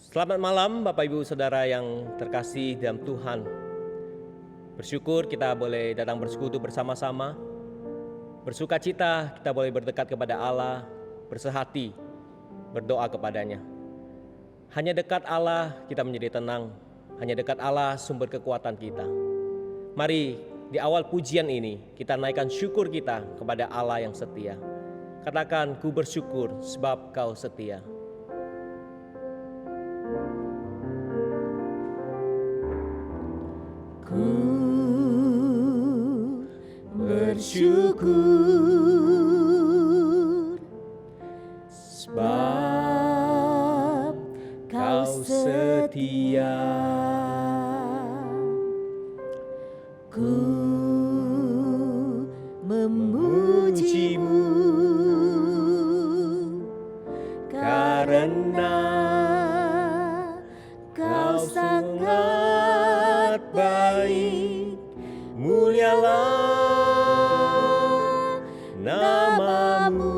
Selamat malam Bapak Ibu Saudara yang terkasih dalam Tuhan. Bersyukur kita boleh datang bersekutu bersama-sama. Bersuka cita kita boleh berdekat kepada Allah, bersehati, berdoa kepadanya. Hanya dekat Allah kita menjadi tenang. Hanya dekat Allah sumber kekuatan kita. Mari di awal pujian ini kita naikkan syukur kita kepada Allah yang setia. Katakan, ku bersyukur sebab kau setia. Ku bersyukur sebab kau setia. Ku memujimu karena kau sangat baik, mulialah namamu.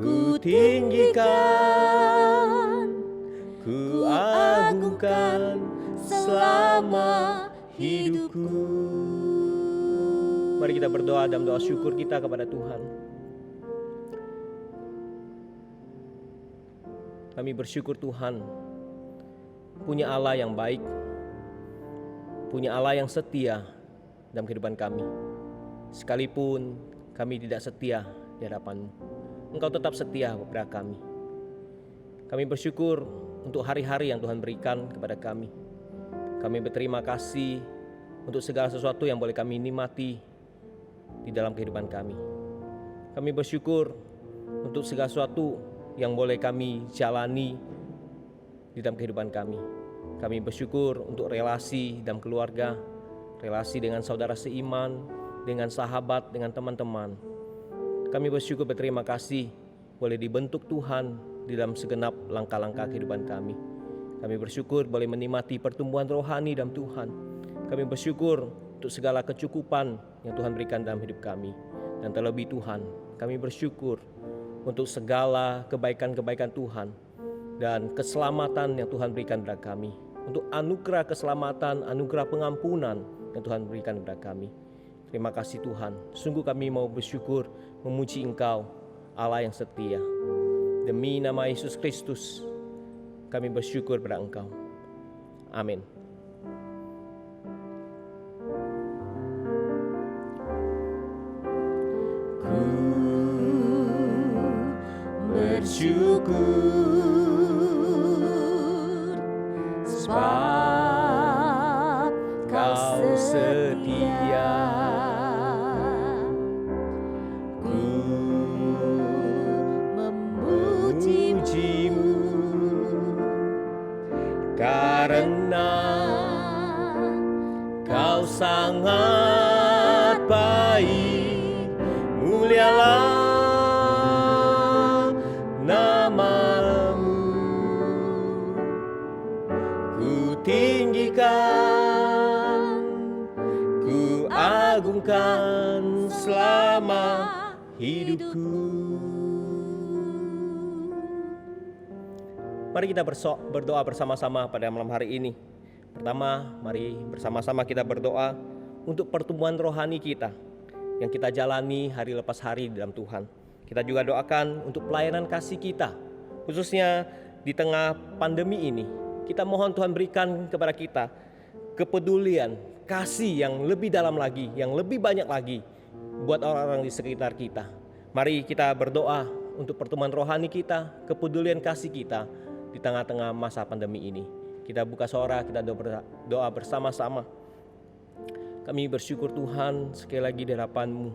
Ku tinggikan, ku agungkan selama hidupku. Mari kita berdoa dalam doa syukur kita kepada Tuhan. Kami bersyukur Tuhan punya Allah yang baik, punya Allah yang setia dalam kehidupan kami. Sekalipun kami tidak setia di hadapan-Mu, Engkau tetap setia kepada kami. Kami bersyukur untuk hari-hari yang Tuhan berikan kepada kami. Kami berterima kasih untuk segala sesuatu yang boleh kami nikmati di dalam kehidupan kami. Kami bersyukur untuk segala sesuatu yang boleh kami jalani di dalam kehidupan kami. Kami bersyukur untuk relasi dalam keluarga, relasi dengan saudara seiman, dengan sahabat, dengan teman-teman. Kami bersyukur berterima kasih boleh dibentuk Tuhan di dalam segenap langkah-langkah kehidupan kami. Kami bersyukur boleh menikmati pertumbuhan rohani dalam Tuhan. Kami bersyukur untuk segala kecukupan yang Tuhan berikan dalam hidup kami. Dan terlebih Tuhan, kami bersyukur untuk segala kebaikan-kebaikan Tuhan dan keselamatan yang Tuhan berikan kepada kami. Untuk anugerah keselamatan, anugerah pengampunan yang Tuhan berikan kepada kami. Terima kasih Tuhan. Sungguh kami mau bersyukur, memuji Engkau, Allah yang setia. Demi nama Yesus Kristus, kami bersyukur kepada Engkau. Amin. Ku bersyukur sebab kau setia. Ku memujimu karena kau sangat baik, mulialah namamu. Ku tinggikan, ku agungkan selama hidupku. Mari kita berdoa bersama-sama pada malam hari ini. Pertama, mari bersama-sama kita berdoa untuk pertumbuhan rohani kita yang kita jalani hari lepas hari dalam Tuhan. Kita juga doakan untuk pelayanan kasih kita, khususnya di tengah pandemi ini. Kita mohon Tuhan berikan kepada kita kepedulian, kasih yang lebih dalam lagi, yang lebih banyak lagi buat orang-orang di sekitar kita. Mari kita berdoa untuk pertumbuhan rohani kita, kepedulian kasih kita di tengah-tengah masa pandemi ini. Kita buka suara, kita doa bersama-sama. Kami bersyukur Tuhan sekali lagi di hadapan-Mu.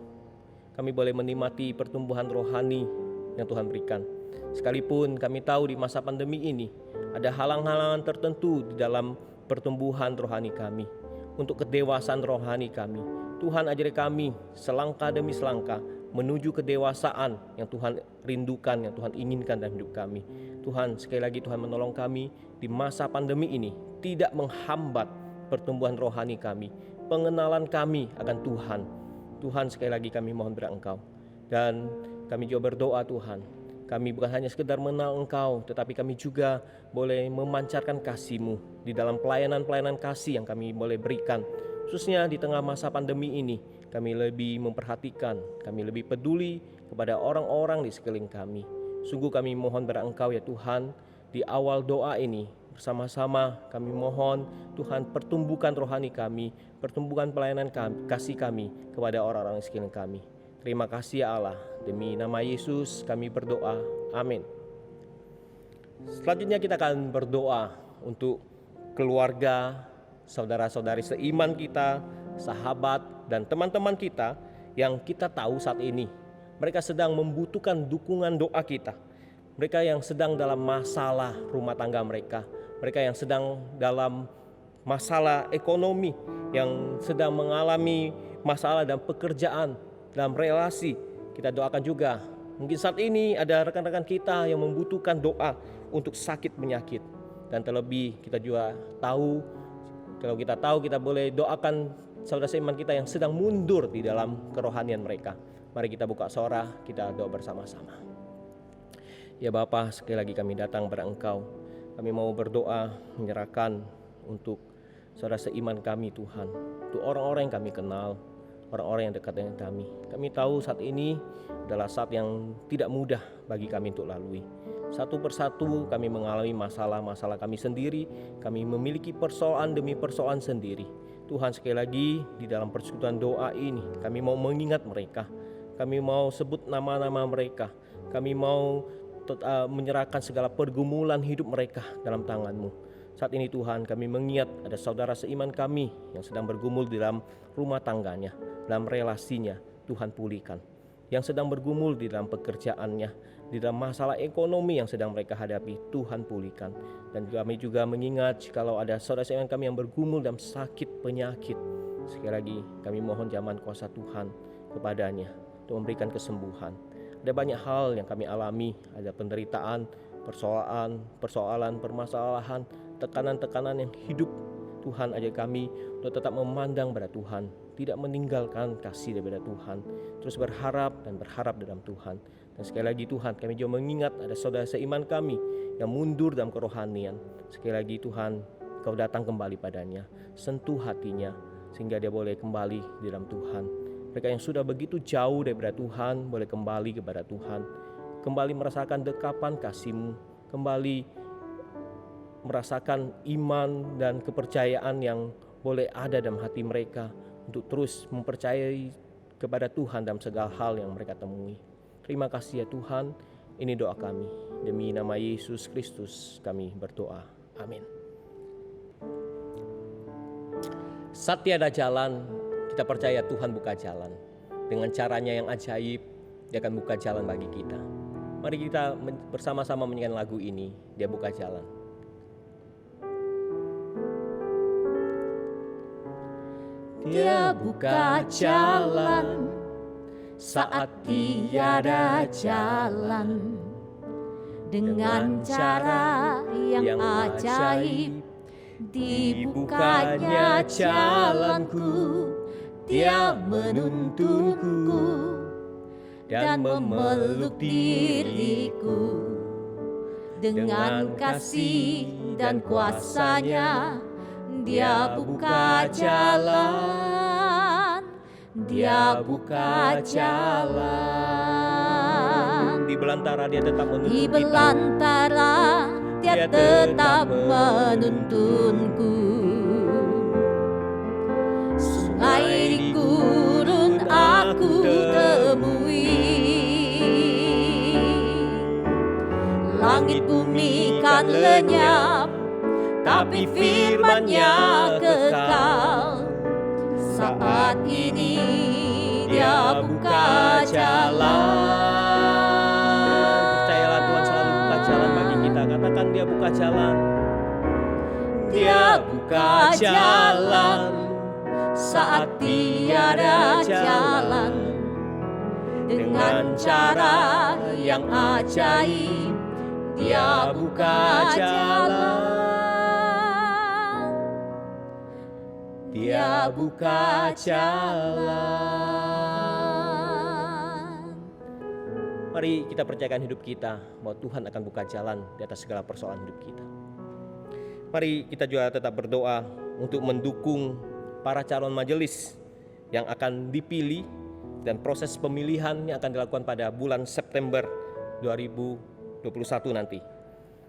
Kami boleh menikmati pertumbuhan rohani yang Tuhan berikan. Sekalipun kami tahu di masa pandemi ini ada halang-halangan tertentu di dalam pertumbuhan rohani kami. Untuk kedewasaan rohani kami, Tuhan ajari kami selangkah demi selangkah menuju kedewasaan yang Tuhan rindukan, yang Tuhan inginkan dalam hidup kami. Tuhan, sekali lagi Tuhan menolong kami di masa pandemi ini tidak menghambat pertumbuhan rohani kami, pengenalan kami akan Tuhan. Tuhan, sekali lagi kami mohon kepada Engkau. Dan kami juga berdoa Tuhan, Kami bukan hanya sekedar mengenal Engkau, tetapi kami juga boleh memancarkan kasih-Mu di dalam pelayanan-pelayanan kasih yang kami boleh berikan. Khususnya di tengah masa pandemi ini, kami lebih memperhatikan, kami lebih peduli kepada orang-orang di sekeliling kami. Sungguh kami mohon kepada Engkau ya Tuhan, di awal doa ini bersama-sama kami mohon Tuhan pertumbuhkan rohani kami, pertumbuhkan pelayanan kami, kasih kami kepada orang-orang di sekeliling kami. Terima kasih ya Allah, demi nama Yesus kami berdoa, amin. Selanjutnya kita akan berdoa untuk keluarga, saudara-saudari seiman kita, sahabat dan teman-teman kita yang kita tahu saat ini mereka sedang membutuhkan dukungan doa kita. Mereka yang sedang dalam masalah rumah tangga mereka, mereka yang sedang dalam masalah ekonomi, yang sedang mengalami masalah dalam pekerjaan, dalam relasi. Kita doakan juga. Mungkin saat ini ada rekan-rekan kita yang membutuhkan doa untuk sakit penyakit. Dan terlebih kita juga tahu, kalau kita tahu kita boleh doakan saudara seiman kita yang sedang mundur di dalam kerohanian mereka. Mari kita buka suara, kita doa bersama-sama. Ya Bapa, sekali lagi kami datang kepada Engkau. Kami mau berdoa menyerahkan untuk saudara seiman kami Tuhan, untuk orang-orang yang kami kenal, orang-orang yang dekat dengan kami. Kami tahu saat ini adalah saat yang tidak mudah bagi kami untuk lalui. Satu persatu kami mengalami masalah-masalah kami sendiri, kami memiliki persoalan demi persoalan sendiri. Tuhan, sekali lagi di dalam persekutuan doa ini kami mau mengingat mereka, kami mau sebut nama-nama mereka, kami mau menyerahkan segala pergumulan hidup mereka dalam tangan-Mu. Saat ini Tuhan, kami mengingat ada saudara seiman kami yang sedang bergumul di dalam rumah tangganya, dalam relasinya. Tuhan pulihkan. Yang sedang bergumul di dalam pekerjaannya, di dalam masalah ekonomi yang sedang mereka hadapi, Tuhan pulihkan. Dan kami juga mengingat kalau ada saudara seiman kami yang bergumul dalam sakit penyakit, sekali lagi kami mohon jaman kuasa Tuhan kepadanya untuk memberikan kesembuhan. Ada banyak hal yang kami alami, ada penderitaan, persoalan, permasalahan, tekanan-tekanan yang hidup. Tuhan, ajak kami untuk tetap memandang pada Tuhan, tidak meninggalkan kasih daripada Tuhan, terus berharap dan berharap dalam Tuhan. Dan sekali lagi Tuhan, kami juga mengingat ada saudara seiman kami yang mundur dalam kerohanian. Sekali lagi Tuhan, Kau datang kembali padanya, sentuh hatinya sehingga dia boleh kembali di dalam Tuhan. Mereka yang sudah begitu jauh daripada Tuhan boleh kembali kepada Tuhan, kembali merasakan dekapan kasih-Mu, kembali merasakan iman dan kepercayaan yang boleh ada dalam hati mereka untuk terus mempercayai kepada Tuhan dalam segala hal yang mereka temui. Terima kasih ya Tuhan, ini doa kami. Demi nama Yesus Kristus kami berdoa. Amin. Saat tiada jalan, kita percaya Tuhan buka jalan. Dengan caranya yang ajaib, Dia akan buka jalan bagi kita. Mari kita bersama-sama menyanyikan lagu ini, Dia buka jalan. Dia buka jalan saat tiada jalan, dengan cara yang ajaib dibukanya jalanku. Dia menuntunku dan memeluk diriku, dengan kasih dan kuasa-Nya Dia buka jalan, Dia buka jalan. Di belantara Dia tetap menuntun Di belantara Dia tetap menuntunku. Sungai di gurun aku temui, langit bumi kan lenyap, tapi firman-Nya kekal. Saat ini Dia buka jalan. Percayalah Tuhan selalu buka jalan bagi kita. Katakan Dia buka jalan. Dia buka jalan saat tiada jalan, dengan cara yang ajaib Dia buka jalan. Dia buka jalan. Mari kita percayakan hidup kita bahwa Tuhan akan buka jalan di atas segala persoalan hidup kita. Mari kita juga tetap berdoa untuk mendukung para calon majelis yang akan dipilih dan proses pemilihan yang akan dilakukan pada bulan September 2021 nanti.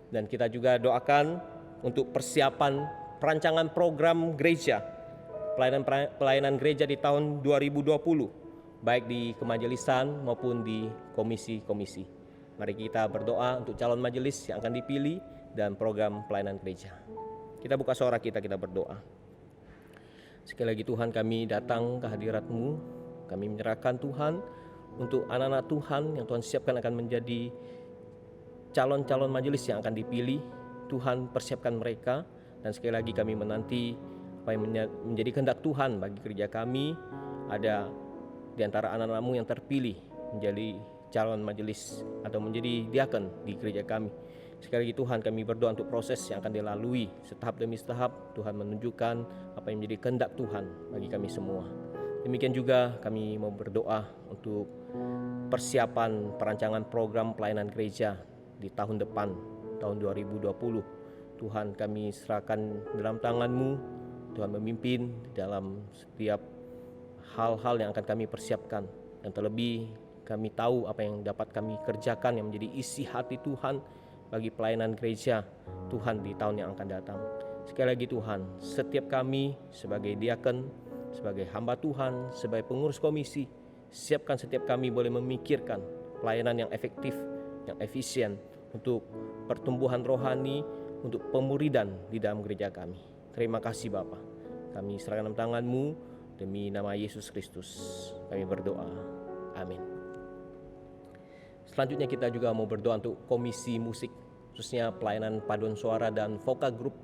Dan kita juga doakan untuk persiapan perancangan program gereja, pelayanan gereja di tahun 2020, baik di kemajelisan maupun di komisi-komisi. Mari kita berdoa untuk calon majelis yang akan dipilih dan program pelayanan gereja. Kita buka suara kita berdoa. Sekali lagi Tuhan, kami datang ke hadirat-Mu. Kami menyerahkan Tuhan untuk anak-anak Tuhan yang Tuhan siapkan akan menjadi calon-calon majelis yang akan dipilih. Tuhan persiapkan mereka, dan sekali lagi kami menanti apa yang menjadi kehendak Tuhan bagi gereja kami. Ada di antara anak-anak-Mu yang terpilih menjadi calon majelis atau menjadi diakon di gereja kami. Sekali lagi Tuhan, kami berdoa untuk proses yang akan dilalui setahap demi setahap. Tuhan menunjukkan apa yang menjadi kehendak Tuhan bagi kami semua. Demikian juga kami mau berdoa untuk persiapan perancangan program pelayanan gereja di tahun depan, tahun 2020. Tuhan, kami serahkan dalam tangan-Mu. Tuhan memimpin dalam setiap hal-hal yang akan kami persiapkan, dan terlebih kami tahu apa yang dapat kami kerjakan yang menjadi isi hati Tuhan bagi pelayanan gereja Tuhan di tahun yang akan datang. Sekali lagi Tuhan, setiap kami sebagai diakon, sebagai hamba Tuhan, sebagai pengurus komisi, siapkan setiap kami boleh memikirkan pelayanan yang efektif, yang efisien untuk pertumbuhan rohani, untuk pemuridan di dalam gereja kami. Terima kasih Bapa. Kami serahkan dalam tangan-Mu. Demi nama Yesus Kristus kami berdoa. Amin. Selanjutnya kita juga mau berdoa untuk komisi musik, khususnya pelayanan paduan suara dan vokal group.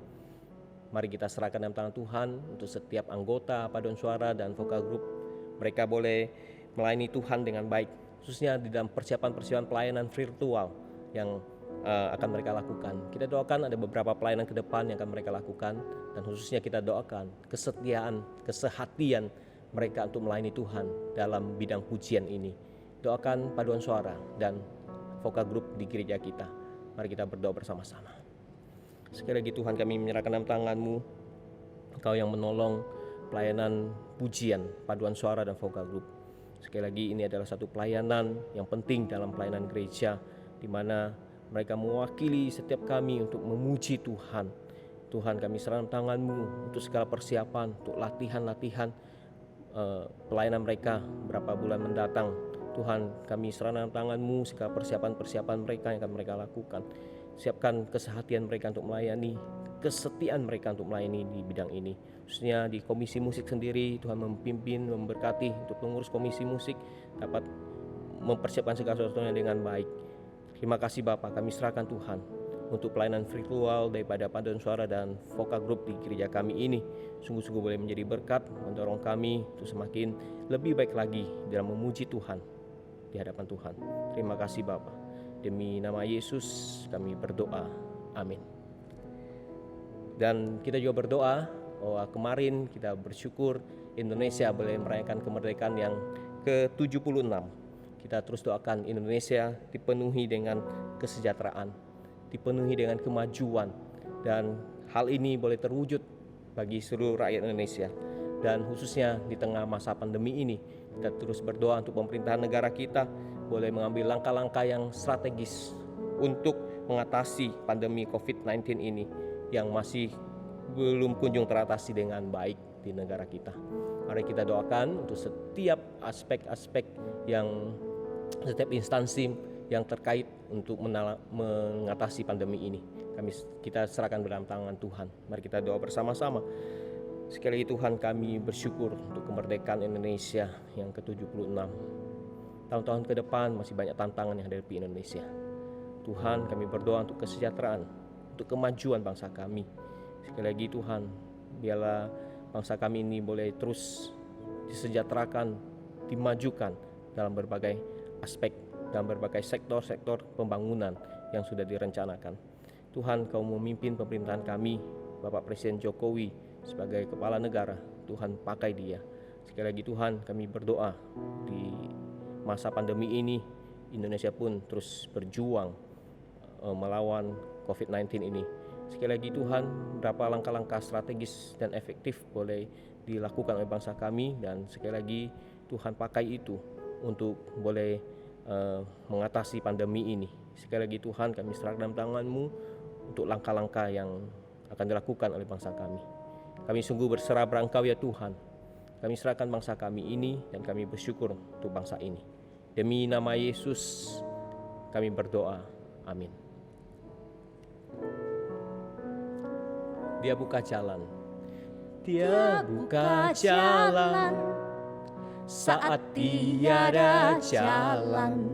Mari kita serahkan dalam tangan Tuhan untuk setiap anggota paduan suara dan vokal group. Mereka boleh melayani Tuhan dengan baik, khususnya di dalam persiapan pelayanan virtual yang akan mereka lakukan. Kita doakan ada beberapa pelayanan ke depan yang akan mereka lakukan, dan khususnya kita doakan kesetiaan, kesehatian mereka untuk melayani Tuhan dalam bidang pujian ini. Doakan paduan suara dan vokal group di gereja kita. Mari kita berdoa bersama-sama. Sekali lagi Tuhan, kami menyerahkan dalam tangan-Mu. Engkau yang menolong pelayanan pujian, paduan suara dan vokal group. Sekali lagi ini adalah satu pelayanan yang penting dalam pelayanan gereja, di mana mereka mewakili setiap kami untuk memuji Tuhan. Tuhan, kami serahkan tangan-Mu untuk segala persiapan, untuk latihan-latihan pelayanan mereka beberapa bulan mendatang. Tuhan, kami serahkan tangan-Mu segala persiapan mereka yang akan mereka lakukan. Siapkan kesehatian mereka untuk melayani, kesetiaan mereka untuk melayani di bidang ini. Khususnya di komisi musik sendiri, Tuhan memimpin, memberkati untuk pengurus komisi musik dapat mempersiapkan segala sesuatunya dengan baik. Terima kasih Bapa, kami serahkan Tuhan untuk pelayanan virtual daripada paduan suara dan vokal group di gereja kami ini. Sungguh-sungguh boleh menjadi berkat, mendorong kami untuk semakin lebih baik lagi dalam memuji Tuhan di hadapan Tuhan. Terima kasih Bapa. Demi nama Yesus kami berdoa. Amin. Dan kita juga berdoa bahwa kemarin kita bersyukur Indonesia boleh merayakan kemerdekaan yang ke-76. Kita terus doakan Indonesia dipenuhi dengan kesejahteraan, dipenuhi dengan kemajuan, dan hal ini boleh terwujud bagi seluruh rakyat Indonesia. Dan khususnya di tengah masa pandemi ini, kita terus berdoa untuk pemerintahan negara kita boleh mengambil langkah-langkah yang strategis untuk mengatasi pandemi COVID-19 ini yang masih belum kunjung teratasi dengan baik di negara kita. Mari kita doakan untuk setiap aspek-aspek setiap instansi yang terkait untuk mengatasi pandemi ini. Kita serahkan dalam tangan Tuhan. Mari kita doa bersama-sama. Sekali lagi Tuhan, kami bersyukur untuk kemerdekaan Indonesia yang ke-76. Tahun-tahun ke depan masih banyak tantangan yang dihadapi Indonesia. Tuhan, kami berdoa untuk kesejahteraan, untuk kemajuan bangsa kami. Sekali lagi Tuhan, biarlah bangsa kami ini boleh terus disejahterakan, dimajukan dalam berbagai aspek, dalam berbagai sektor-sektor pembangunan yang sudah direncanakan. Tuhan, Kau memimpin pemerintahan kami, Bapak Presiden Jokowi sebagai kepala negara. Tuhan, pakai dia. Sekali lagi Tuhan, kami berdoa di masa pandemi ini Indonesia pun terus berjuang melawan COVID-19 ini. Sekali lagi Tuhan, berapa langkah-langkah strategis dan efektif boleh dilakukan oleh bangsa kami, dan sekali lagi Tuhan pakai itu untuk boleh mengatasi pandemi ini. Sekali lagi Tuhan, kami serahkan dalam tangan-Mu untuk langkah-langkah yang akan dilakukan oleh bangsa kami. Kami sungguh berserah pada Engkau ya Tuhan. Kami serahkan bangsa kami ini dan kami bersyukur untuk bangsa ini. Demi nama Yesus kami berdoa. Amin. Dia buka jalan. Dia buka jalan saat tiada jalan,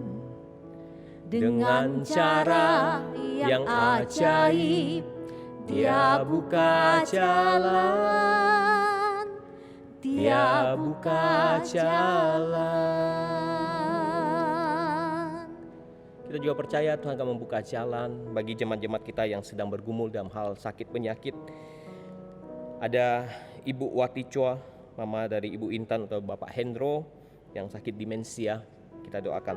dengan cara yang ajaib. Dia buka jalan, Dia buka jalan. Kita juga percaya Tuhan akan membuka jalan bagi jemaat-jemaat kita yang sedang bergumul dalam hal sakit penyakit. Ada Ibu Wati Chua, mama dari Ibu Intan atau Bapak Hendro yang sakit demensia, kita doakan.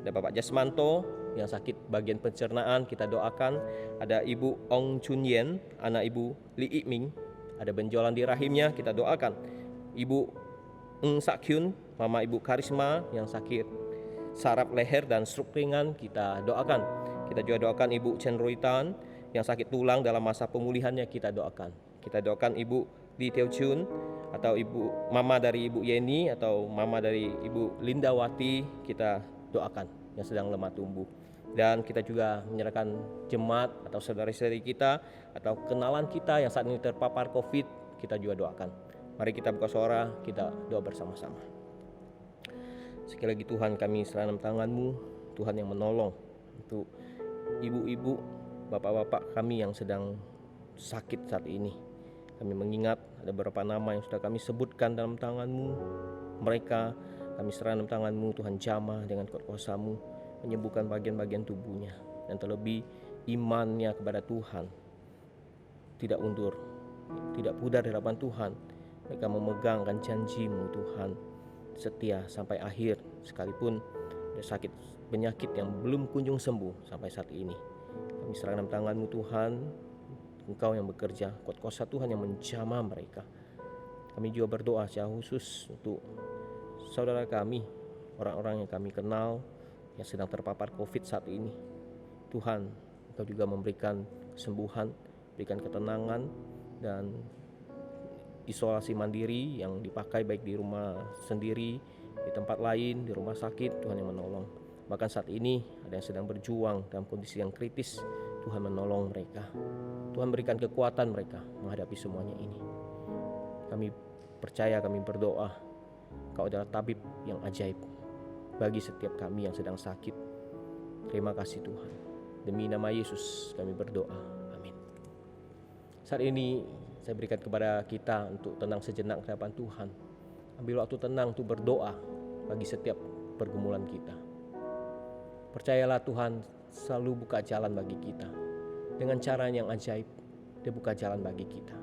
Ada Bapak Jasmanto yang sakit bagian pencernaan, kita doakan. Ada Ibu Ong Chun Yen, anak Ibu Li Ik Ming, ada benjolan di rahimnya, kita doakan. Ibu Ng Sak Kyun, mama Ibu Karisma yang sakit saraf leher dan stroke ringan, kita doakan. Kita juga doakan Ibu Chen Roy Tan yang sakit tulang dalam masa pemulihannya, kita doakan. Kita doakan Ibu Li Teo Chun atau Ibu mama dari Ibu Yeni atau mama dari Ibu Lindawati, kita doakan yang sedang lemah tumbuh. Dan kita juga menyerahkan jemaat atau saudara-saudari kita atau kenalan kita yang saat ini terpapar COVID, kita juga doakan. Mari kita buka suara, kita doa bersama-sama. Sekali lagi Tuhan, kami serahkan dalam tangan-Mu, Tuhan yang menolong untuk ibu-ibu, bapak-bapak kami yang sedang sakit saat ini. Kami mengingat ada beberapa nama yang sudah kami sebutkan dalam tangan-Mu. Mereka kami serahkan dalam tangan-Mu, Tuhan, jamah dengan kuasa-Mu, menyembuhkan bagian-bagian tubuhnya, dan terlebih imannya kepada Tuhan tidak undur, tidak pudar di hadapan Tuhan. Mereka memegangkan janji-Mu, Tuhan, setia sampai akhir, sekalipun ada sakit penyakit yang belum kunjung sembuh sampai saat ini. Kami serahkan dalam tangan-Mu, Tuhan. Engkau yang bekerja, kuat kuasa Tuhan yang menjamah mereka. Kami juga berdoa secara khusus untuk saudara kami, orang-orang yang kami kenal yang sedang terpapar COVID saat ini. Tuhan, Engkau juga memberikan kesembuhan, berikan ketenangan, dan isolasi mandiri yang dipakai baik di rumah sendiri, di tempat lain, di rumah sakit, Tuhan yang menolong. Bahkan saat ini ada yang sedang berjuang dalam kondisi yang kritis, Tuhan menolong mereka. Tuhan berikan kekuatan mereka menghadapi semuanya ini. Kami percaya, kami berdoa, Kau adalah tabib yang ajaib bagi setiap kami yang sedang sakit. Terima kasih Tuhan. Demi nama Yesus kami berdoa. Amin. Saat ini saya berikan kepada kita untuk tenang sejenak di hadapan Tuhan. Ambil waktu tenang untuk berdoa bagi setiap pergumulan kita. Percayalah Tuhan selalu buka jalan bagi kita. Dengan cara yang ajaib, Dia buka jalan bagi kita.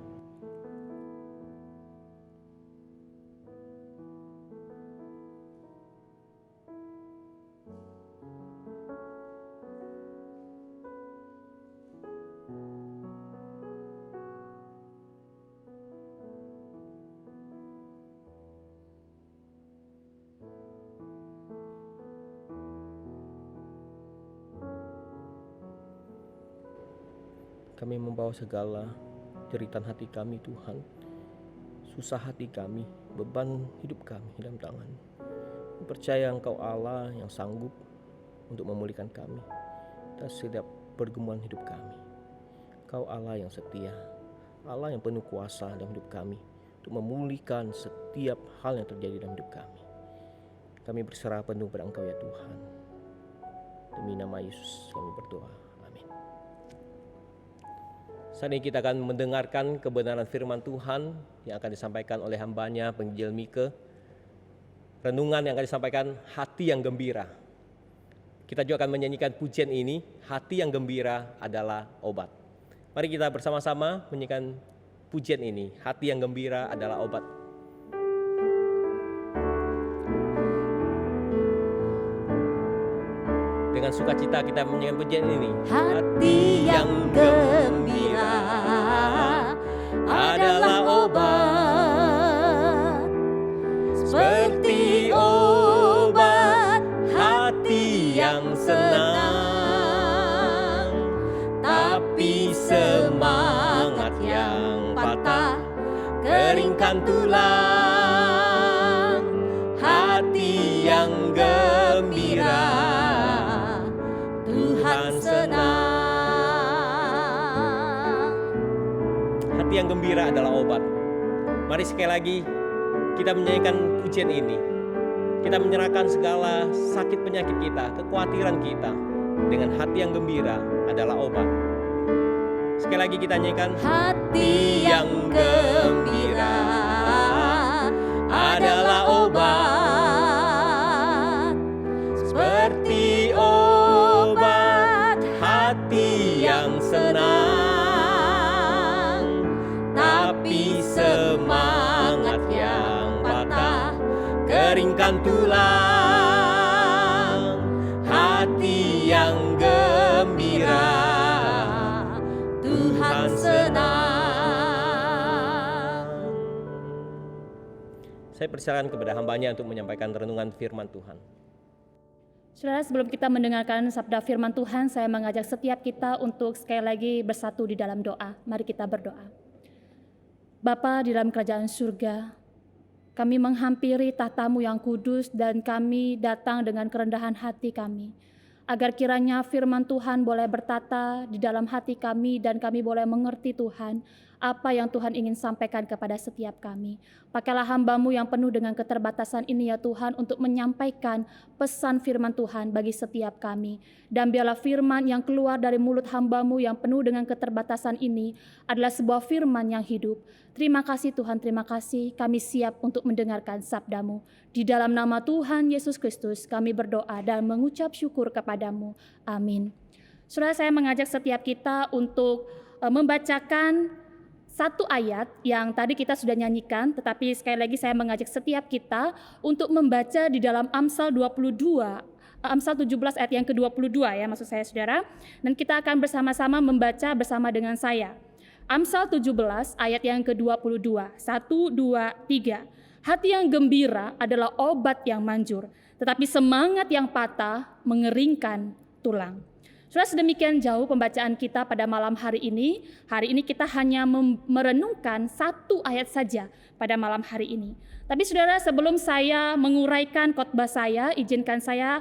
Kami membawa segala jeritan hati kami, Tuhan, susah hati kami, beban hidup kami dalam tangan. Percaya Engkau Allah yang sanggup untuk memulihkan kami atas setiap pergumulan hidup kami. Engkau Allah yang setia, Allah yang penuh kuasa dalam hidup kami untuk memulihkan setiap hal yang terjadi dalam hidup kami. Kami berserah penuh pada Engkau ya Tuhan. Demi nama Yesus kami berdoa. Saat ini kita akan mendengarkan kebenaran firman Tuhan yang akan disampaikan oleh hambanya penginjil Mika. Renungan yang akan disampaikan hati yang gembira. Kita juga akan menyanyikan pujian ini, hati yang gembira adalah obat. Mari kita bersama-sama menyanyikan pujian ini, hati yang gembira adalah obat. dengan sukacita kita menyanyikan pujian ini. Hati yang gembira adalah obat, seperti obat hati yang senang. Tapi semangat yang patah keringkan tulang. Hati yang gembira Tuhan senang. Hati yang gembira adalah obat. Mari sekali lagi kita menyanyikan pujian ini. Kita menyerahkan segala sakit penyakit kita, kekhawatiran kita dengan hati yang gembira adalah obat. Sekali lagi kita nyanyikan. Hati yang gembira adalah obat, seperti obat hati yang senang. Tapi semangat yang patah keringkan tulang. Hati yang gembira Tuhan senang. Saya persilakan kepada hambanya untuk menyampaikan renungan firman Tuhan. Saudara, sebelum kita mendengarkan sabda firman Tuhan, saya mengajak setiap kita untuk sekali lagi bersatu di dalam doa. Mari kita berdoa. Bapa di dalam kerajaan surga, kami menghampiri tahta-Mu yang kudus dan kami datang dengan kerendahan hati kami. Agar kiranya firman Tuhan boleh bertata di dalam hati kami dan kami boleh mengerti Tuhan apa yang Tuhan ingin sampaikan kepada setiap kami. Pakailah hamba-Mu yang penuh dengan keterbatasan ini ya Tuhan untuk menyampaikan pesan firman Tuhan bagi setiap kami. Dan biarlah firman yang keluar dari mulut hamba-Mu yang penuh dengan keterbatasan ini adalah sebuah firman yang hidup. Terima kasih Tuhan, terima kasih. Kami siap untuk mendengarkan sabda-Mu. Di dalam nama Tuhan Yesus Kristus kami berdoa dan mengucap syukur kepada-Mu. Amin. Saudara, saya mengajak setiap kita untuk membacakan satu ayat yang tadi kita sudah nyanyikan, tetapi sekali lagi saya mengajak setiap kita untuk membaca di dalam Amsal 17 ayat yang ke-22 ya maksud saya saudara. Dan kita akan bersama-sama membaca bersama dengan saya. Amsal 17 ayat yang ke-22. 1, 2, 3. Hati yang gembira adalah obat yang manjur, tetapi semangat yang patah mengeringkan tulang. Saudara, sedemikian jauh pembacaan kita pada malam hari ini. Hari ini kita hanya merenungkan satu ayat saja pada malam hari ini. Tapi saudara, sebelum saya menguraikan khotbah saya, izinkan saya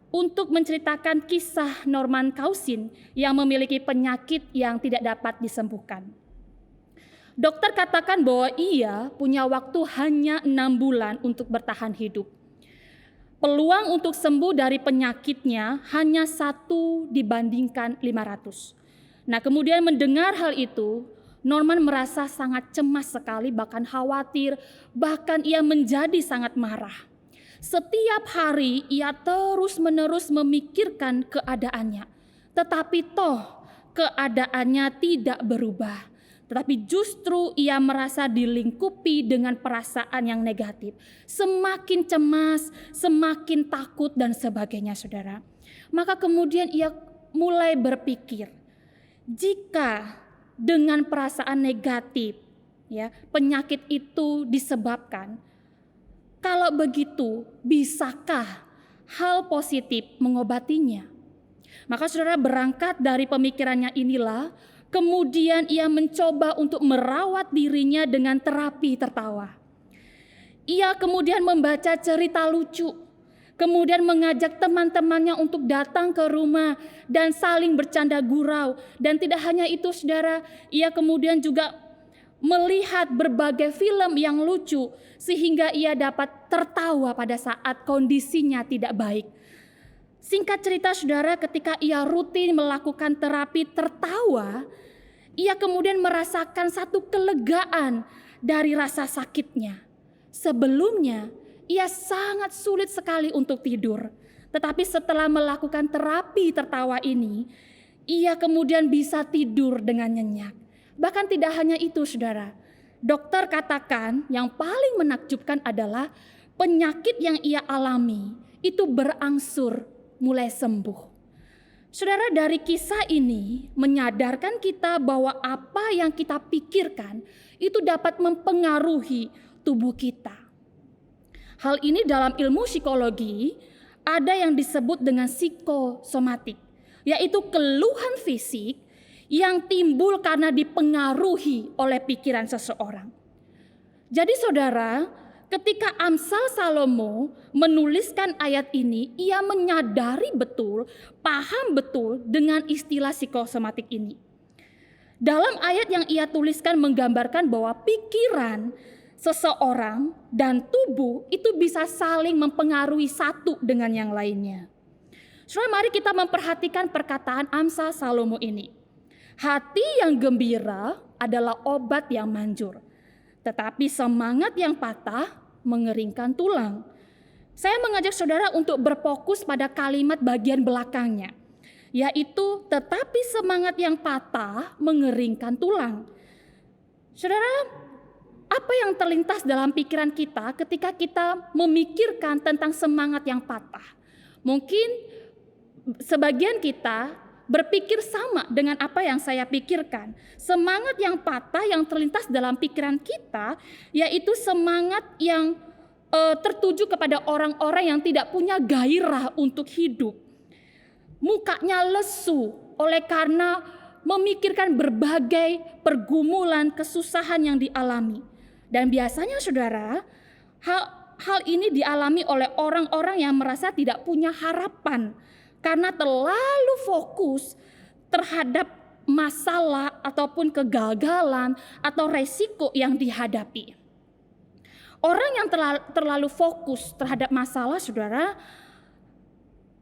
untuk menceritakan kisah Norman Cousin yang memiliki penyakit yang tidak dapat disembuhkan. Dokter katakan bahwa ia punya waktu hanya 6 bulan untuk bertahan hidup. Peluang untuk sembuh dari penyakitnya hanya 1 dibandingkan 500. Nah, kemudian mendengar hal itu, Norman merasa sangat cemas sekali, bahkan khawatir, bahkan ia menjadi sangat marah. Setiap hari ia terus-menerus memikirkan keadaannya, tetapi toh keadaannya tidak berubah. Tetapi justru ia merasa dilingkupi dengan perasaan yang negatif. Semakin cemas, semakin takut dan sebagainya saudara. Maka kemudian ia mulai berpikir, jika dengan perasaan negatif ya penyakit itu disebabkan, kalau begitu bisakah hal positif mengobatinya? Maka saudara berangkat dari pemikirannya inilah, kemudian ia mencoba untuk merawat dirinya dengan terapi tertawa. Ia kemudian membaca cerita lucu, kemudian mengajak teman-temannya untuk datang ke rumah dan saling bercanda gurau. Dan tidak hanya itu saudara, ia kemudian juga melihat berbagai film yang lucu sehingga ia dapat tertawa pada saat kondisinya tidak baik. Singkat cerita saudara, ketika ia rutin melakukan terapi tertawa, ia kemudian merasakan satu kelegaan dari rasa sakitnya. Sebelumnya, ia sangat sulit sekali untuk tidur. Tetapi setelah melakukan terapi tertawa ini, ia kemudian bisa tidur dengan nyenyak. Bahkan tidak hanya itu saudara, dokter katakan yang paling menakjubkan adalah penyakit yang ia alami itu berangsur mulai sembuh. Saudara, dari kisah ini menyadarkan kita bahwa apa yang kita pikirkan itu dapat mempengaruhi tubuh kita. Hal ini dalam ilmu psikologi ada yang disebut dengan psikosomatik, yaitu keluhan fisik yang timbul karena dipengaruhi oleh pikiran seseorang. Jadi saudara, ketika Amsal Salomo menuliskan ayat ini, ia menyadari betul, paham betul dengan istilah psikosomatik ini. Dalam ayat yang ia tuliskan menggambarkan bahwa pikiran seseorang dan tubuh itu bisa saling mempengaruhi satu dengan yang lainnya. Saudara, mari kita memperhatikan perkataan Amsal Salomo ini. Hati yang gembira adalah obat yang manjur, tetapi semangat yang patah mengeringkan tulang. Saya mengajak saudara untuk berfokus pada kalimat bagian belakangnya, yaitu tetapi semangat yang patah mengeringkan tulang. Saudara, apa yang terlintas dalam pikiran kita ketika kita memikirkan tentang semangat yang patah? Mungkin sebagian kita berpikir sama dengan apa yang saya pikirkan. Semangat yang patah yang terlintas dalam pikiran kita, yaitu semangat yang tertuju kepada orang-orang yang tidak punya gairah untuk hidup. Mukanya lesu oleh karena memikirkan berbagai pergumulan, kesusahan yang dialami. Dan biasanya saudara, hal ini dialami oleh orang-orang yang merasa tidak punya harapan karena terlalu fokus terhadap masalah ataupun kegagalan atau resiko yang dihadapi. Orang yang terlalu fokus terhadap masalah, saudara,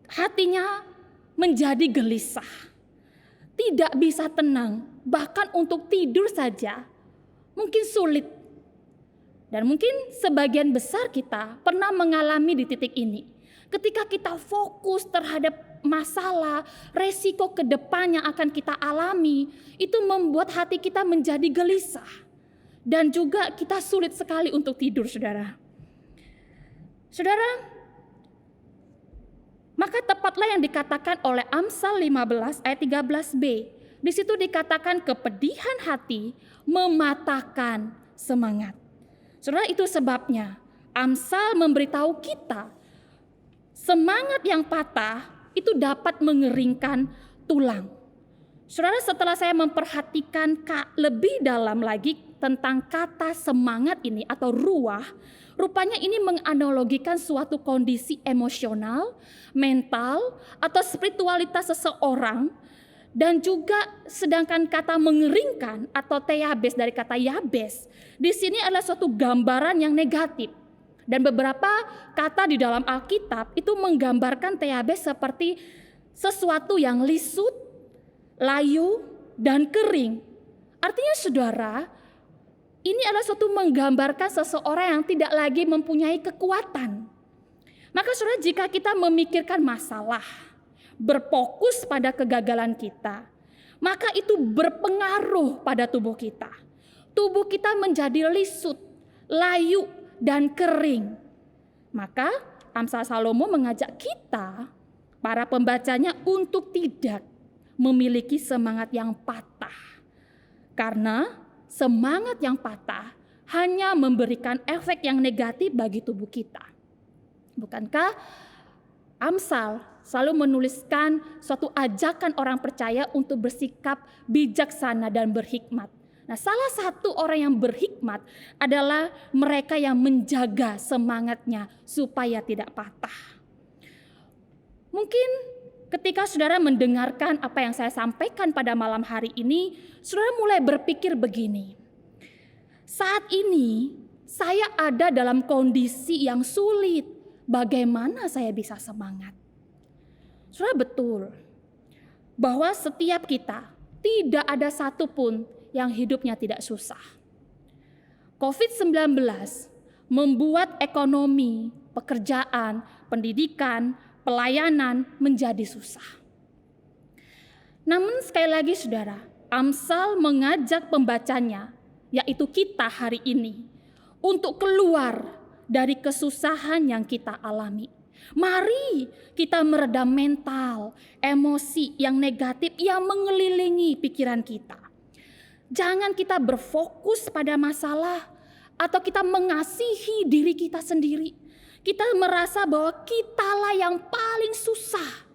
hatinya menjadi gelisah, tidak bisa tenang, bahkan untuk tidur saja mungkin sulit. Dan mungkin sebagian besar kita pernah mengalami di titik ini. Ketika kita fokus terhadap masalah, resiko ke depan yang akan kita alami, itu membuat hati kita menjadi gelisah. Dan juga kita sulit sekali untuk tidur, saudara. Saudara, maka tepatlah yang dikatakan oleh Amsal 15 ayat 13b. Di situ dikatakan kepedihan hati mematahkan semangat. Saudara, itu sebabnya Amsal memberitahu kita semangat yang patah itu dapat mengeringkan tulang. Saudara, setelah saya memperhatikan lebih dalam lagi tentang kata semangat ini atau ruah, rupanya ini menganalogikan suatu kondisi emosional, mental, atau spiritualitas seseorang. Dan juga sedangkan kata mengeringkan atau teabes dari kata yabes, di sini adalah suatu gambaran yang negatif. Dan beberapa kata di dalam Alkitab itu menggambarkan teabes seperti sesuatu yang lisut, layu, dan kering. Artinya saudara, ini adalah suatu menggambarkan seseorang yang tidak lagi mempunyai kekuatan. Maka saudara, jika kita memikirkan masalah, berfokus pada kegagalan kita, maka itu berpengaruh pada tubuh kita. Tubuh kita menjadi lisut, layu, dan kering. Maka Amsal Salomo mengajak kita, para pembacanya, untuk tidak memiliki semangat yang patah. Karena semangat yang patah hanya memberikan efek yang negatif bagi tubuh kita. Bukankah Amsal selalu menuliskan suatu ajakan orang percaya untuk bersikap bijaksana dan berhikmat. Nah, salah satu orang yang berhikmat adalah mereka yang menjaga semangatnya supaya tidak patah. Mungkin ketika saudara mendengarkan apa yang saya sampaikan pada malam hari ini, saudara mulai berpikir begini. Saat ini saya ada dalam kondisi yang sulit. Bagaimana saya bisa semangat? Saudara, betul bahwa setiap kita tidak ada satupun yang hidupnya tidak susah. COVID-19 membuat ekonomi, pekerjaan, pendidikan, pelayanan menjadi susah. Namun sekali lagi saudara, Amsal mengajak pembacanya, yaitu kita hari ini, untuk keluar dari kesusahan yang kita alami. Mari kita meredam mental, emosi yang negatif yang mengelilingi pikiran kita. Jangan kita berfokus pada masalah atau kita mengasihi diri kita sendiri. Kita merasa bahwa kitalah yang paling susah.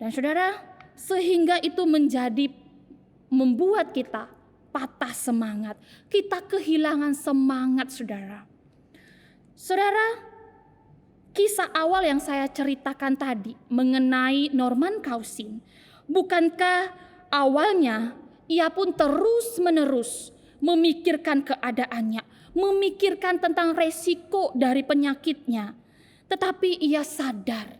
Dan saudara, sehingga itu membuat kita patah semangat. Kita kehilangan semangat, saudara. Saudara, kisah awal yang saya ceritakan tadi mengenai Norman Cousin, bukankah awalnya ia pun terus-menerus memikirkan keadaannya, memikirkan tentang resiko dari penyakitnya, tetapi ia sadar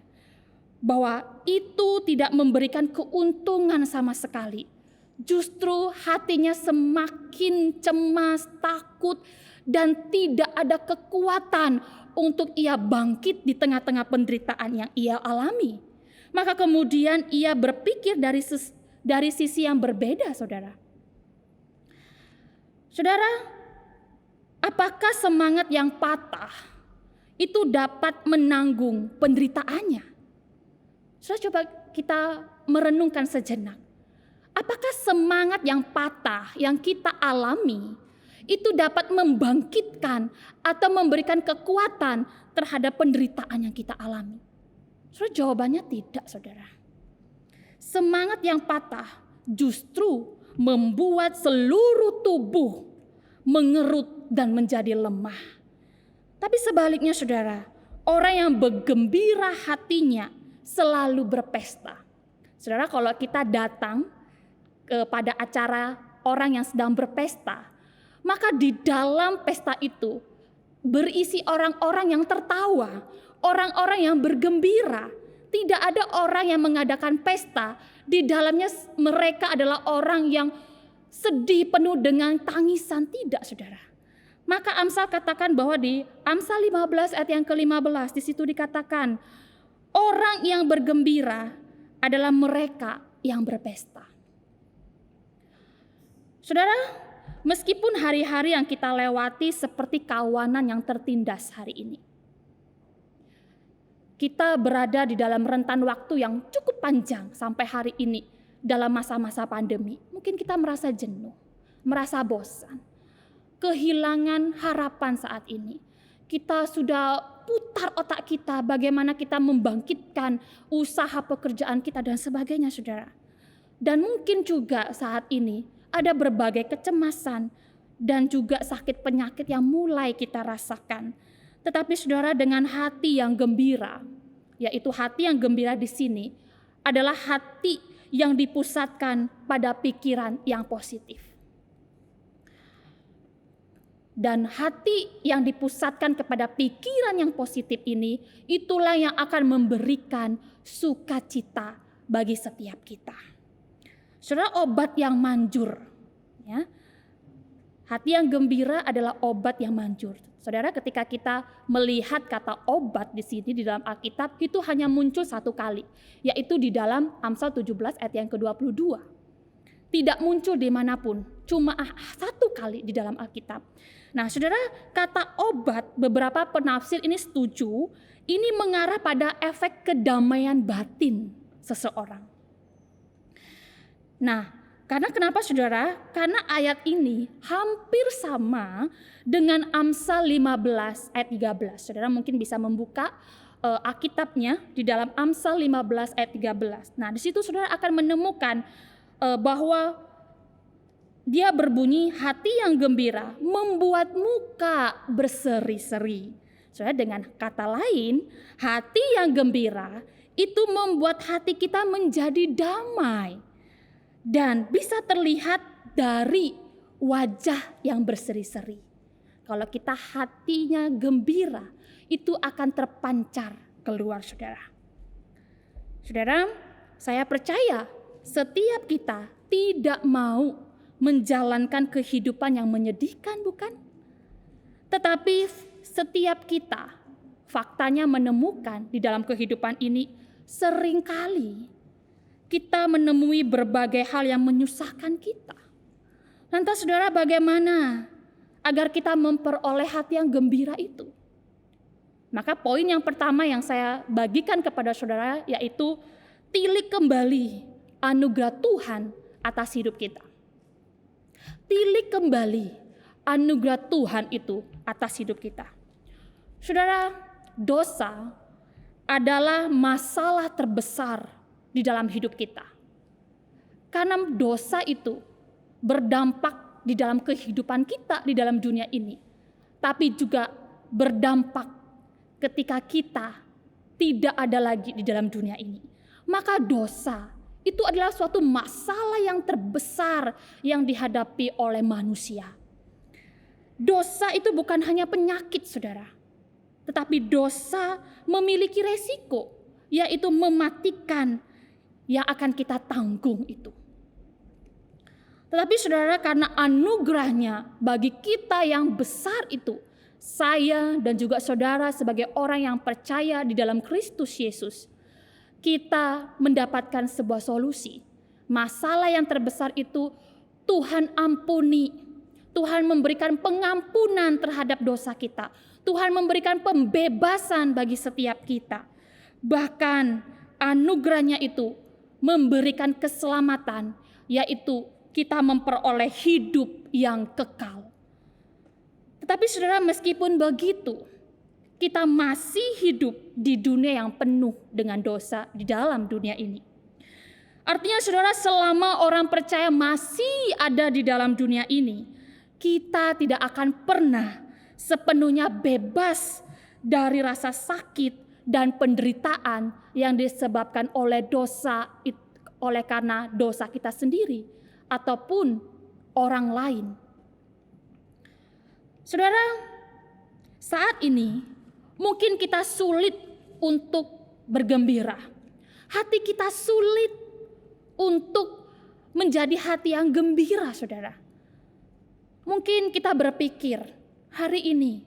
bahwa itu tidak memberikan keuntungan sama sekali. Justru hatinya semakin cemas, takut, dan tidak ada kekuatan untuk ia bangkit di tengah-tengah penderitaan yang ia alami. Maka kemudian ia berpikir dari sisi yang berbeda, saudara. Saudara, apakah semangat yang patah itu dapat menanggung penderitaannya? Saudara, coba kita merenungkan sejenak. Apakah semangat yang patah yang kita alami itu dapat membangkitkan atau memberikan kekuatan terhadap penderitaan yang kita alami? Saudara, jawabannya tidak, saudara. Semangat yang patah justru membuat seluruh tubuh mengerut dan menjadi lemah. Tapi sebaliknya, saudara, orang yang bergembira hatinya selalu berpesta. Saudara, kalau kita datang kepada acara orang yang sedang berpesta, maka di dalam pesta itu berisi orang-orang yang tertawa, orang-orang yang bergembira. Tidak ada orang yang mengadakan pesta, di dalamnya mereka adalah orang yang sedih penuh dengan tangisan. Tidak, saudara. Maka Amsal katakan bahwa di Amsal 15 ayat yang ke-15, di situ dikatakan, orang yang bergembira adalah mereka yang berpesta. Saudara, meskipun hari-hari yang kita lewati seperti kawanan yang tertindas hari ini, kita berada di dalam rentan waktu yang cukup panjang sampai hari ini dalam masa-masa pandemi. Mungkin kita merasa jenuh, merasa bosan, kehilangan harapan saat ini. Kita sudah putar otak kita bagaimana kita membangkitkan usaha pekerjaan kita dan sebagainya, saudara. Dan mungkin juga saat ini ada berbagai kecemasan dan juga sakit penyakit yang mulai kita rasakan. Tetapi saudara, dengan hati yang gembira, yaitu hati yang gembira di sini adalah hati yang dipusatkan pada pikiran yang positif. Dan hati yang dipusatkan kepada pikiran yang positif ini, itulah yang akan memberikan sukacita bagi setiap kita. Saudara, obat yang manjur, ya. Hati yang gembira adalah obat yang manjur. Saudara, ketika kita melihat kata obat di sini di dalam Alkitab, itu hanya muncul satu kali, yaitu di dalam Amsal 17 ayat yang ke-22. Tidak muncul dimanapun, cuma satu kali di dalam Alkitab. Nah, saudara, kata obat, beberapa penafsir ini setuju, ini mengarah pada efek kedamaian batin seseorang. Nah, karena kenapa, saudara? Karena ayat ini hampir sama dengan Amsal 15 ayat 13. Saudara mungkin bisa membuka Alkitabnya di dalam Amsal 15 ayat 13. Nah, di situ saudara akan menemukan bahwa dia berbunyi, hati yang gembira membuat muka berseri-seri. Saudara, dengan kata lain, hati yang gembira itu membuat hati kita menjadi damai. Dan bisa terlihat dari wajah yang berseri-seri. Kalau kita hatinya gembira, itu akan terpancar keluar, saudara. Saudara, saya percaya setiap kita tidak mau menjalankan kehidupan yang menyedihkan, bukan? Tetapi setiap kita faktanya menemukan di dalam kehidupan ini seringkali kita menemui berbagai hal yang menyusahkan kita. Lantas saudara, bagaimana agar kita memperoleh hati yang gembira itu? Maka poin yang pertama yang saya bagikan kepada saudara yaitu tilik kembali anugerah Tuhan atas hidup kita. Tilik kembali anugerah Tuhan itu atas hidup kita. Saudara, dosa adalah masalah terbesar di dalam hidup kita. Karena dosa itu berdampak di dalam kehidupan kita di dalam dunia ini. Tapi juga berdampak ketika kita tidak ada lagi di dalam dunia ini. Maka dosa itu adalah suatu masalah yang terbesar yang dihadapi oleh manusia. Dosa itu bukan hanya penyakit, saudara. Tetapi dosa memiliki resiko, yaitu mematikan yang akan kita tanggung itu. Tetapi saudara, karena anugerahnya bagi kita yang besar itu, saya dan juga saudara sebagai orang yang percaya di dalam Kristus Yesus, kita mendapatkan sebuah solusi. Masalah yang terbesar itu Tuhan ampuni. Tuhan memberikan pengampunan terhadap dosa kita. Tuhan memberikan pembebasan bagi setiap kita. Bahkan anugerahnya itu memberikan keselamatan, yaitu kita memperoleh hidup yang kekal. Tetapi saudara, meskipun begitu, kita masih hidup di dunia yang penuh dengan dosa di dalam dunia ini. Artinya saudara, selama orang percaya masih ada di dalam dunia ini, kita tidak akan pernah sepenuhnya bebas dari rasa sakit dan penderitaan yang disebabkan oleh dosa, oleh karena dosa kita sendiri ataupun orang lain. Saudara, saat ini mungkin kita sulit untuk bergembira. Hati kita sulit untuk menjadi hati yang gembira, saudara. Mungkin kita berpikir, hari ini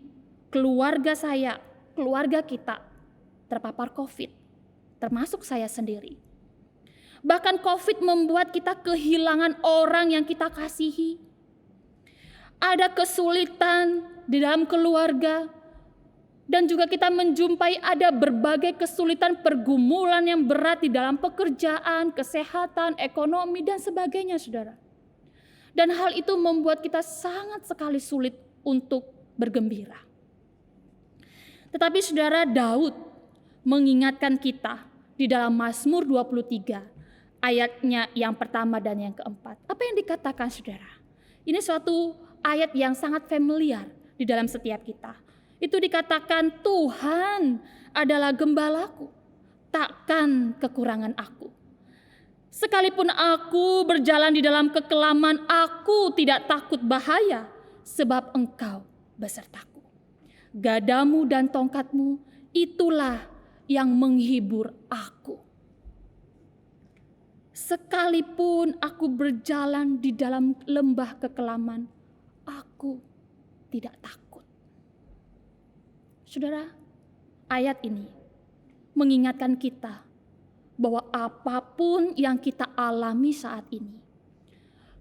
keluarga saya, keluarga kita terpapar COVID, termasuk saya sendiri. Bahkan COVID membuat kita kehilangan orang yang kita kasihi. Ada kesulitan di dalam keluarga, dan juga kita menjumpai ada berbagai kesulitan pergumulan yang berat di dalam pekerjaan, kesehatan, ekonomi, dan sebagainya, saudara. Dan hal itu membuat kita sangat sekali sulit untuk bergembira. Tetapi saudara, Daud mengingatkan kita di dalam Mazmur 23, ayatnya yang pertama dan yang keempat. Apa yang dikatakan saudara? Ini suatu ayat yang sangat familiar di dalam setiap kita. Itu dikatakan, Tuhan adalah gembalaku, takkan kekurangan aku. Sekalipun aku berjalan di dalam kekelaman, aku tidak takut bahaya, sebab Engkau besertaku. Gadamu dan tongkatmu, itulah yang menghibur aku. Sekalipun aku berjalan di dalam lembah kekelaman, aku tidak takut. Saudara, ayat ini mengingatkan kita bahwa apapun yang kita alami saat ini,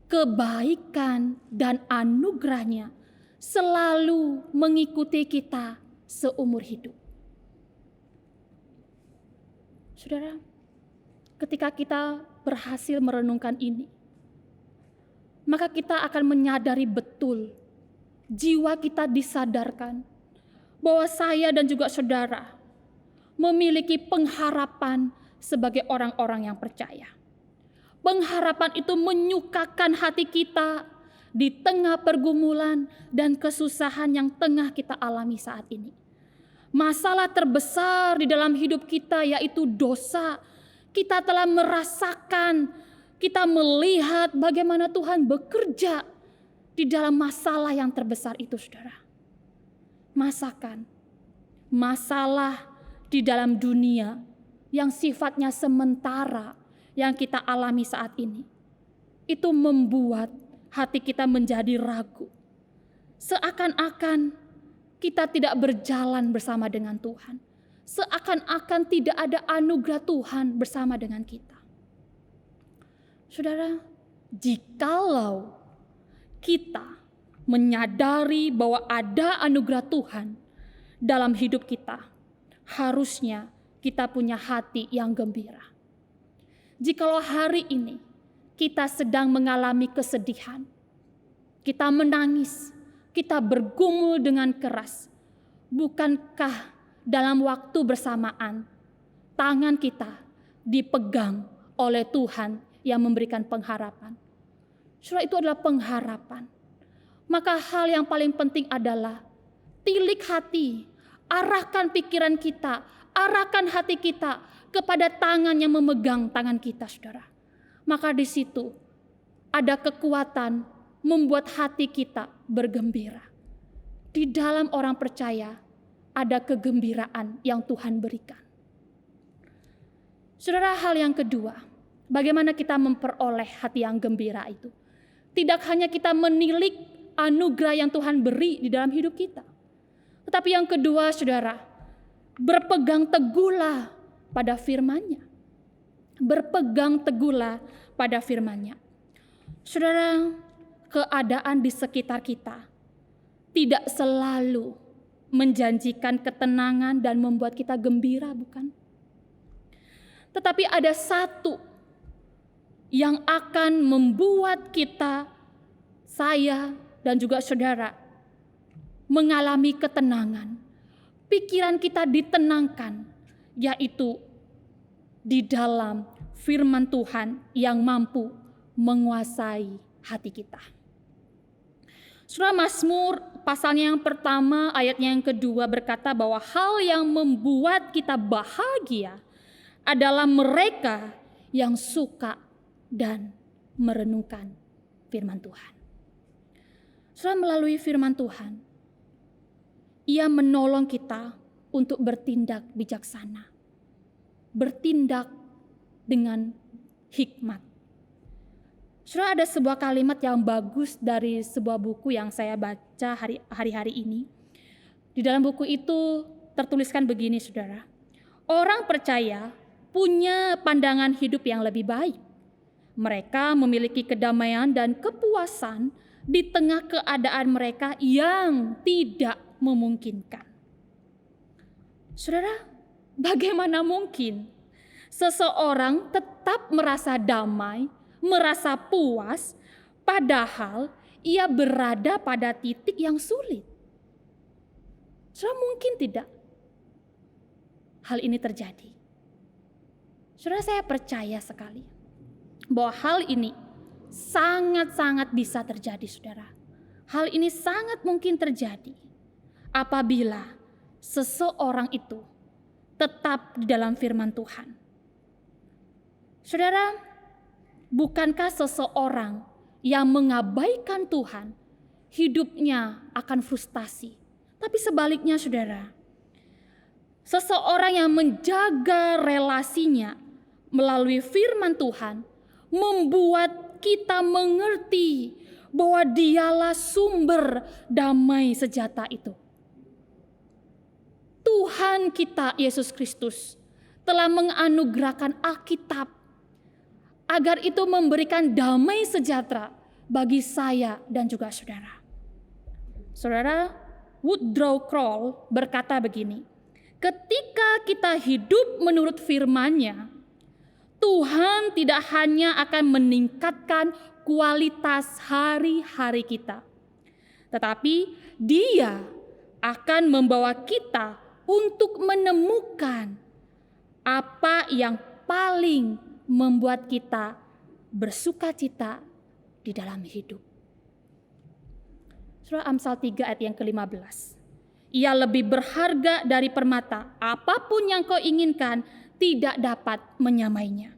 kebaikan dan anugerahnya selalu mengikuti kita seumur hidup. Saudara, ketika kita berhasil merenungkan ini, maka kita akan menyadari betul, jiwa kita disadarkan bahwa saya dan juga saudara memiliki pengharapan sebagai orang-orang yang percaya. Pengharapan itu menyukakan hati kita di tengah pergumulan dan kesusahan yang tengah kita alami saat ini. Masalah terbesar di dalam hidup kita yaitu dosa. Kita telah merasakan, kita melihat bagaimana Tuhan bekerja di dalam masalah yang terbesar itu, saudara. Masalah di dalam dunia yang sifatnya sementara yang kita alami saat ini, itu membuat hati kita menjadi ragu. Seakan-akan kita tidak berjalan bersama dengan Tuhan. Seakan-akan tidak ada anugerah Tuhan bersama dengan kita. Saudara, jikalau kita menyadari bahwa ada anugerah Tuhan dalam hidup kita, harusnya kita punya hati yang gembira. Jikalau hari ini kita sedang mengalami kesedihan, kita menangis, kita bergumul dengan keras, bukankah dalam waktu bersamaan tangan kita dipegang oleh Tuhan yang memberikan pengharapan? Saudara, itu adalah pengharapan. Maka hal yang paling penting adalah tilik hati, arahkan pikiran kita, arahkan hati kita kepada tangan yang memegang tangan kita, saudara. Maka di situ ada kekuatan membuat hati kita bergembira. Di dalam orang percaya ada kegembiraan yang Tuhan berikan. Saudara, hal yang kedua, bagaimana kita memperoleh hati yang gembira itu? Tidak hanya kita menilik anugerah yang Tuhan beri di dalam hidup kita. Tetapi yang kedua, saudara, berpegang teguhlah pada firman-Nya. Berpegang teguhlah pada firman-Nya. Saudara, keadaan di sekitar kita tidak selalu menjanjikan ketenangan dan membuat kita gembira, bukan? Tetapi ada satu yang akan membuat kita, saya dan juga saudara, mengalami ketenangan. Pikiran kita ditenangkan, yaitu di dalam firman Tuhan yang mampu menguasai hati kita. Surah Mazmur pasalnya yang pertama ayatnya yang kedua berkata bahwa hal yang membuat kita bahagia adalah mereka yang suka dan merenungkan firman Tuhan. Surah melalui firman Tuhan, Ia menolong kita untuk bertindak bijaksana, bertindak dengan hikmat. Saudara, ada sebuah kalimat yang bagus dari sebuah buku yang saya baca hari-hari ini. Di dalam buku itu tertuliskan begini, saudara. Orang percaya punya pandangan hidup yang lebih baik. Mereka memiliki kedamaian dan kepuasan di tengah keadaan mereka yang tidak memungkinkan. Saudara, bagaimana mungkin seseorang tetap merasa damai, merasa puas, padahal ia berada pada titik yang sulit? Saudara, mungkin tidak hal ini terjadi. Saudara, saya percaya sekali bahwa hal ini sangat-sangat bisa terjadi, saudara. Hal ini sangat mungkin terjadi apabila seseorang itu tetap di dalam firman Tuhan. Saudara, bukankah seseorang yang mengabaikan Tuhan hidupnya akan frustasi? Tapi sebaliknya, saudara, seseorang yang menjaga relasinya melalui firman Tuhan membuat kita mengerti bahwa Dialah sumber damai sejata itu. Tuhan kita Yesus Kristus telah menganugerahkan Alkitab agar itu memberikan damai sejahtera bagi saya dan juga saudara. Saudara, Woodrow Kroll berkata begini, ketika kita hidup menurut firman-Nya, Tuhan tidak hanya akan meningkatkan kualitas hari-hari kita, tetapi Dia akan membawa kita untuk menemukan apa yang paling membuat kita bersukacita di dalam hidup. Surah Amsal 3 ayat yang ke-15. Ia lebih berharga dari permata, apapun yang kau inginkan tidak dapat menyamainya.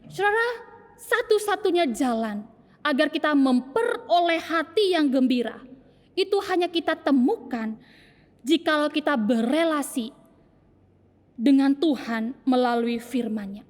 Saudara, satu-satunya jalan agar kita memperoleh hati yang gembira itu hanya kita temukan jikalau kita berelasi dengan Tuhan melalui firman-Nya.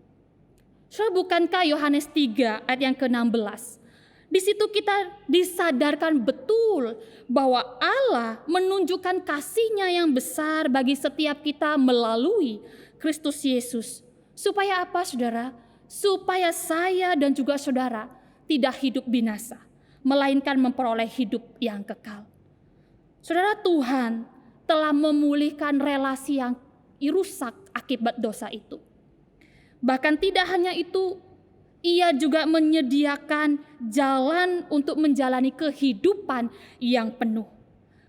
Saudara, bukankah Yohanes 3 ayat yang ke-16? Di situ kita disadarkan betul bahwa Allah menunjukkan kasih-Nya yang besar bagi setiap kita melalui Kristus Yesus. Supaya apa, saudara? Supaya saya dan juga saudara tidak hidup binasa, melainkan memperoleh hidup yang kekal. Saudara, Tuhan telah memulihkan relasi yang rusak akibat dosa itu. Bahkan tidak hanya itu, ia juga menyediakan jalan untuk menjalani kehidupan yang penuh.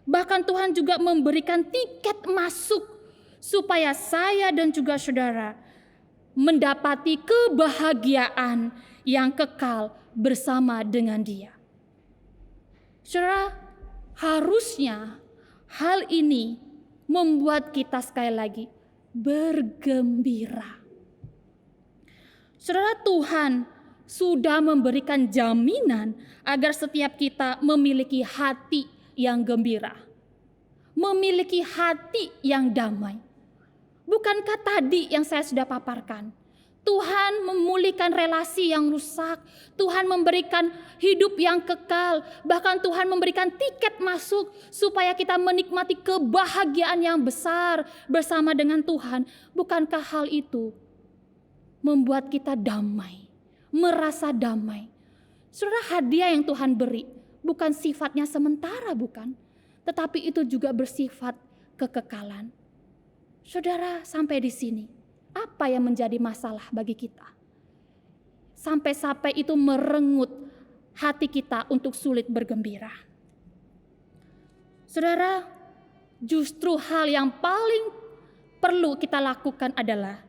Bahkan Tuhan juga memberikan tiket masuk supaya saya dan juga saudara mendapati kebahagiaan yang kekal bersama dengan Dia. Saudara, harusnya hal ini membuat kita sekali lagi bergembira. Saudara, Tuhan sudah memberikan jaminan agar setiap kita memiliki hati yang gembira, memiliki hati yang damai. Bukankah tadi yang saya sudah paparkan? Tuhan memulihkan relasi yang rusak, Tuhan memberikan hidup yang kekal, bahkan Tuhan memberikan tiket masuk supaya kita menikmati kebahagiaan yang besar bersama dengan Tuhan. Bukankah hal itu membuat kita damai, merasa damai? Saudara, hadiah yang Tuhan beri bukan sifatnya sementara, bukan, tetapi itu juga bersifat kekekalan. Saudara, sampai di sini, apa yang menjadi masalah bagi kita? Sampai-sampai itu merenggut hati kita untuk sulit bergembira. Saudara, justru hal yang paling perlu kita lakukan adalah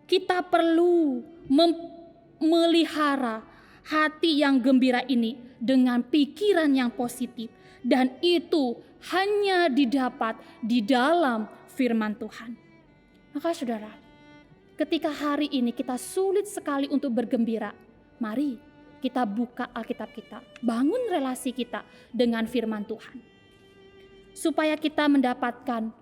kita perlu memelihara hati yang gembira ini dengan pikiran yang positif. Dan itu hanya didapat di dalam firman Tuhan. Maka saudara, ketika hari ini kita sulit sekali untuk bergembira, mari kita buka Alkitab kita, bangun relasi kita dengan firman Tuhan. Supaya kita mendapatkan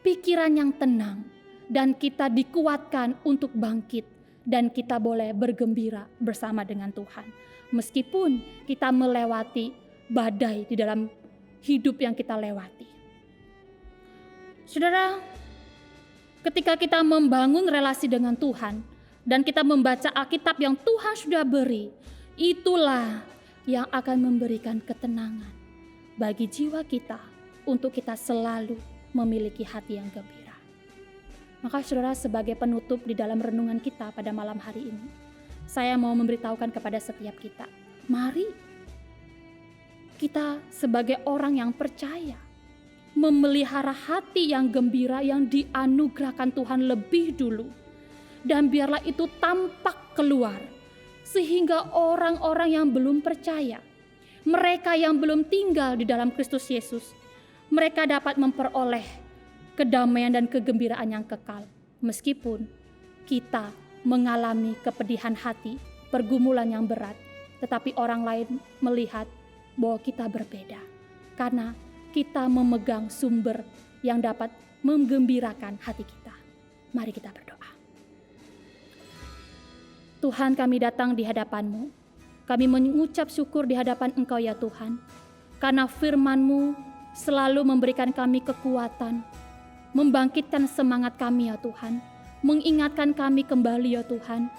pikiran yang tenang dan kita dikuatkan untuk bangkit dan kita boleh bergembira bersama dengan Tuhan. Meskipun kita melewati badai di dalam hidup yang kita lewati. Saudara, ketika kita membangun relasi dengan Tuhan dan kita membaca Alkitab yang Tuhan sudah beri, itulah yang akan memberikan ketenangan bagi jiwa kita untuk kita selalu memiliki hati yang gembira. Maka saudara, sebagai penutup di dalam renungan kita pada malam hari ini, saya mau memberitahukan kepada setiap kita, mari kita sebagai orang yang percaya memelihara hati yang gembira yang dianugerahkan Tuhan lebih dulu. Dan biarlah itu tampak keluar sehingga orang-orang yang belum percaya, mereka yang belum tinggal di dalam Kristus Yesus, mereka dapat memperoleh kedamaian dan kegembiraan yang kekal. Meskipun kita mengalami kepedihan hati, pergumulan yang berat, tetapi orang lain melihat bahwa kita berbeda karena kita memegang sumber yang dapat menggembirakan hati kita. Mari kita berdoa. Tuhan, kami datang di hadapan-Mu. Kami mengucap syukur di hadapan Engkau ya Tuhan, karena firman-Mu selalu memberikan kami kekuatan, membangkitkan semangat kami ya Tuhan, mengingatkan kami kembali ya Tuhan,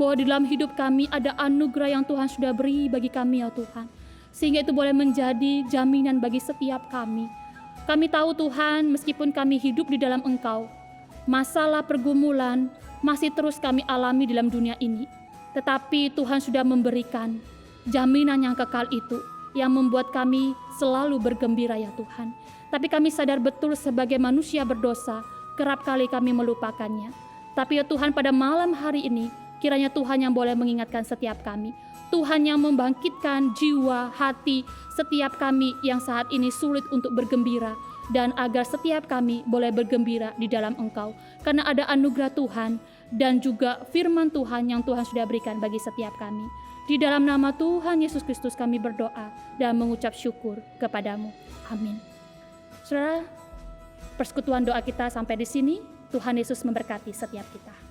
bahwa di dalam hidup kami ada anugerah yang Tuhan sudah beri bagi kami ya Tuhan. Sehingga itu boleh menjadi jaminan bagi setiap kami. Kami tahu Tuhan, meskipun kami hidup di dalam Engkau, masalah pergumulan masih terus kami alami dalam dunia ini. Tetapi Tuhan sudah memberikan jaminan yang kekal itu, yang membuat kami selalu bergembira ya Tuhan. Tapi kami sadar betul sebagai manusia berdosa, kerap kali kami melupakannya. Tapi ya Tuhan, pada malam hari ini, kiranya Tuhan yang boleh mengingatkan setiap kami. Tuhan yang membangkitkan jiwa, hati setiap kami yang saat ini sulit untuk bergembira. Dan agar setiap kami boleh bergembira di dalam Engkau. Karena ada anugerah Tuhan dan juga firman Tuhan yang Tuhan sudah berikan bagi setiap kami. Di dalam nama Tuhan Yesus Kristus kami berdoa dan mengucap syukur kepadamu. Amin. Saudara, persekutuan doa kita sampai di sini. Tuhan Yesus memberkati setiap kita.